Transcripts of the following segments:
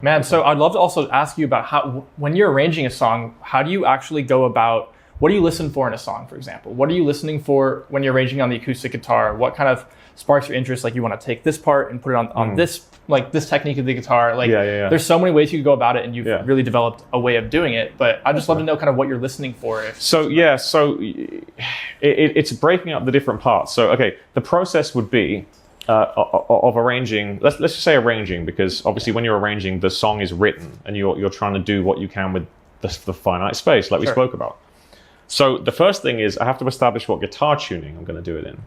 Man, so I'd love to also ask you about how, when you're arranging a song, how do you actually go about, what do you listen for in a song, for example? What are you listening for when you're arranging on the acoustic guitar? What kind of sparks your interest? Like, you want to take this part and put it on this, like this technique of the guitar. Like, there's so many ways you can go about it, and you've really developed a way of doing it. But I'd just love to know kind of what you're listening for. It's breaking up the different parts. So, okay, the process would be of arranging. Let's just say arranging, because obviously when you're arranging, the song is written, and you're trying to do what you can with the finite space, like we spoke about. So the first thing is I have to establish what guitar tuning I'm going to do it in.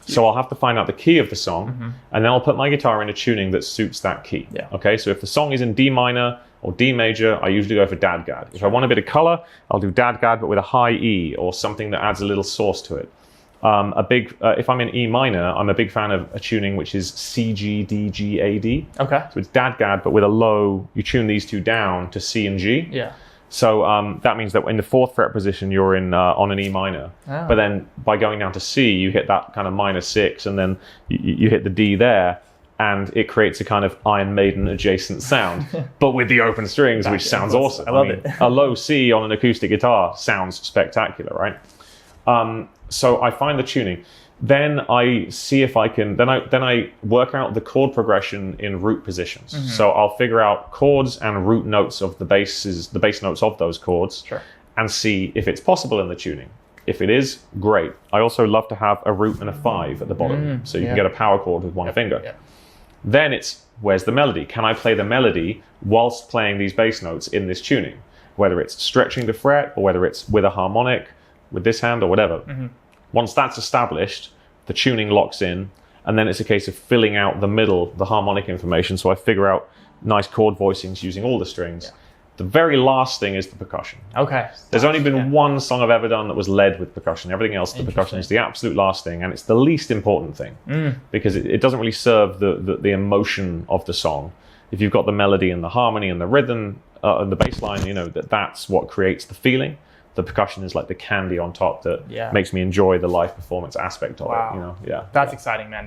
So I'll have to find out the key of the song, and then I'll put my guitar in a tuning that suits that key. Okay, so if the song is in D minor or D major, I usually go for Dad-Gad. If I want a bit of color, I'll do Dad-Gad, but with a high E or something that adds a little source to it. If I'm in E minor, I'm a big fan of a tuning which is C, G, D, G, A, D. Okay. So it's Dad-Gad, but with a low, you tune these two down to C and G. Yeah. So that means that in the 4th fret position, you're in on an E minor. But then by going down to C, you hit that kind of minor 6, and then you hit the D there, and it creates a kind of Iron Maiden adjacent sound, but with the open strings, which sounds awesome. I love it. A low C on an acoustic guitar sounds spectacular, right? So I find the tuning. Then I see if I can, then I work out the chord progression in root positions. So I'll figure out chords and root notes of the bass notes of those chords, and see if it's possible in the tuning. If it is, great. I also love to have a root and a 5 at the bottom, so you can get a power chord with one finger. Then it's, where's the melody? Can I play the melody whilst playing these bass notes in this tuning? Whether it's stretching the fret, or whether it's with a harmonic, with this hand, or whatever. Once that's established, the tuning locks in, and then it's a case of filling out the middle, the harmonic information, so I figure out nice chord voicings using all the strings. The very last thing is the percussion. Okay. There's only been one song I've ever done that was led with percussion. Everything else, the percussion is the absolute last thing, and it's the least important thing, because it doesn't really serve the emotion of the song. If you've got the melody and the harmony and the rhythm and the bass line, you know, that's what creates the feeling. The percussion is like the candy on top that makes me enjoy the live performance aspect of it. You know, That's exciting, man.